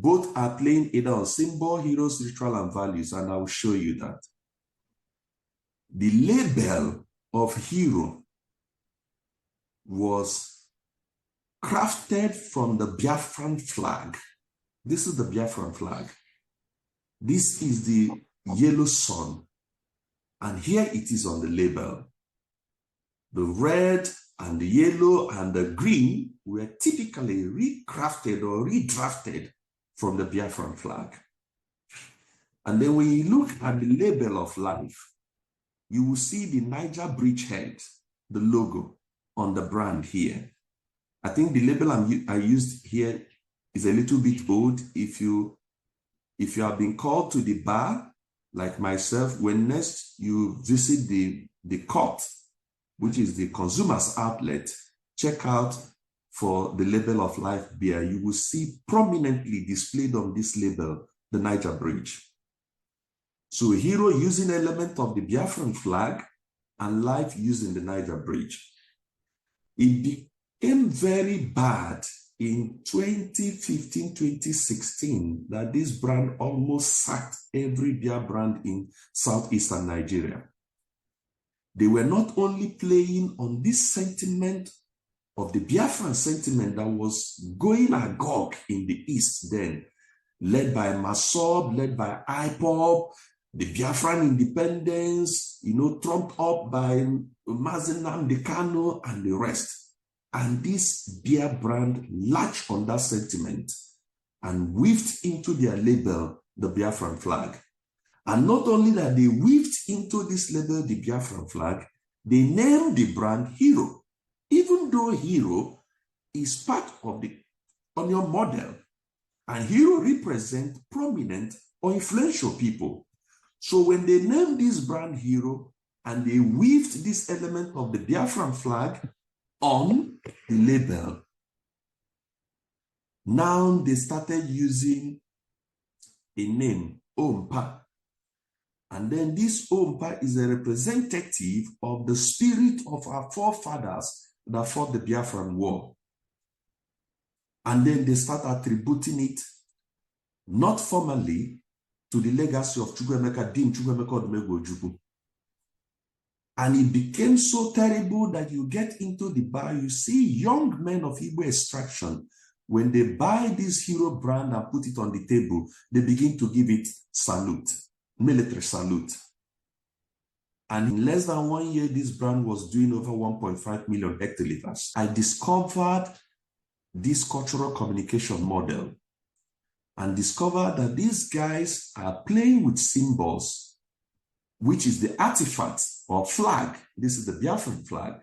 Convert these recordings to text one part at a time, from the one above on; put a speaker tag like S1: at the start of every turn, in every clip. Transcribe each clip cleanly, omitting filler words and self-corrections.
S1: Both are playing either on symbol, heroes, ritual, and values, and I will show you that. The label of hero was crafted from the Biafran flag. This is the Biafran flag. This is the yellow sun, and here it is on the label. The red and the yellow and the green were typically recrafted or redrafted from the Biafran flag. And then when you look at the label of life, you will see the Niger Bridgehead, the logo on the brand here. I think the label I used here is a little bit old. If you have been called to the bar, like myself, when next you visit the court, which is the consumer's outlet, check out for the label of life beer. You will see prominently displayed on this label, the Niger Bridge. So a hero using element of the Biafran flag and life using the Niger Bridge. It became very bad in 2015, 2016, that this brand almost sacked every beer brand in southeastern Nigeria. They were not only playing on this sentiment of the Biafran sentiment that was going agog in the East then, led by Masob, led by IPOB, the Biafran independence, trumped up by Mazi Nnamdi Kanu and the rest. And this beer brand latched on that sentiment and weaved into their label the Biafran flag. And not only that, they weaved into this label the Biafran flag, they named the brand Hero, even though Hero is part of the Onion model. And Hero represents prominent or influential people. So when they named this brand Hero and they weaved this element of the Biafran flag on the label, now they started using a name, Ompa. And then this Ompa is a representative of the spirit of our forefathers that fought the Biafran War. And then they start attributing it, not formally, to the legacy of Chukwuemeka, Dean Chukwuemeka Odumegwu Ojukwu. And it became so terrible that you get into the bar, you see young men of Igbo extraction, when they buy this Hero brand and put it on the table, they begin to give it salute, military salute. And in less than 1 year, this brand was doing over 1.5 million hectoliters. I discovered this cultural communication model and discovered that these guys are playing with symbols, which is the artifact or flag. This is the Biafran flag.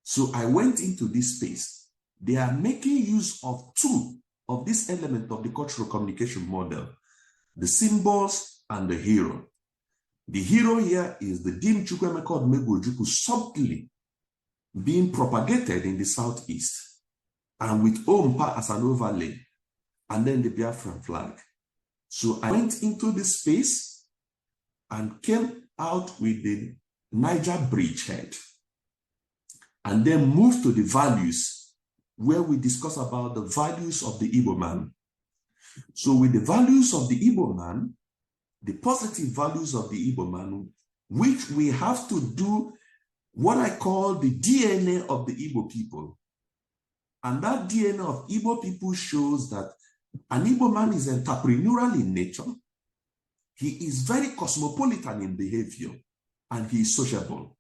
S1: So I went into this space. They are making use of two of this element of the cultural communication model, the symbols and the hero. The hero here is the Dean Chukwuemeka Odumegwu Ojukwu subtly being propagated in the southeast, and with Ompa as an overlay, and then the Biafran flag. So I went into this space and came out with the Niger Bridgehead, and then moved to the values, where we discuss about the values of the Igbo man. So with the values of the Igbo man, the positive values of the Igbo man, which we have to do what I call the DNA of the Igbo people. And that DNA of Igbo people shows that an Igbo man is entrepreneurial in nature. He is very cosmopolitan in behavior, and he is sociable.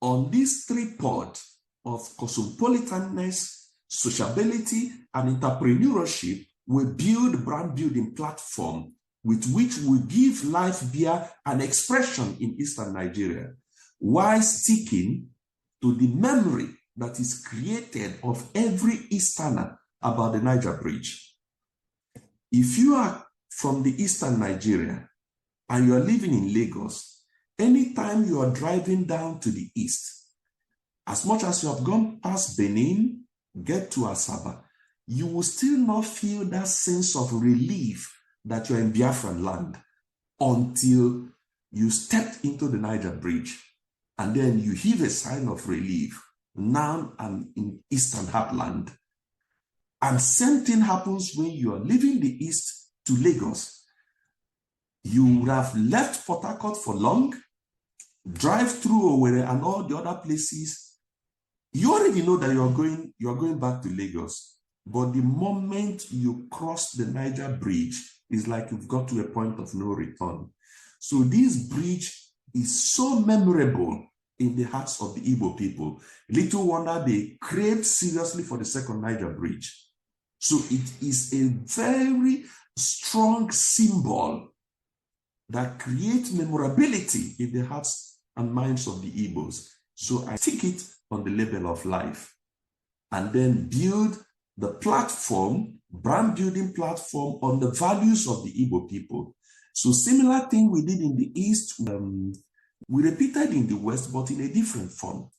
S1: On this tripod of cosmopolitanness, sociability, and entrepreneurship, we build brand building platform with which we give life beer an expression in Eastern Nigeria, while sticking to the memory that is created of every Easterner about the Niger Bridge. If you are from the Eastern Nigeria and you are living in Lagos, anytime you are driving down to the east, as much as you have gone past Benin, get to Asaba, you will still not feel that sense of relief that you're in Biafran land until you stepped into the Niger Bridge, and then you heave a sign of relief. Now I'm in Eastern Heartland. And same thing happens when you are leaving the east to Lagos. You would have left Port Harcourt for long, drive through Owerri and all the other places. You already know that you are going back to Lagos. But the moment you cross the Niger Bridge, it's like you've got to a point of no return. So this bridge is so memorable in the hearts of the Igbo people. Little wonder they craved seriously for the second Niger Bridge. So it is a very strong symbol that creates memorability in the hearts and minds of the Igbos. So I take it on the level of life and then build the platform, brand building platform on the values of the Igbo people. So similar thing we did in the East, we repeated in the West, but in a different form.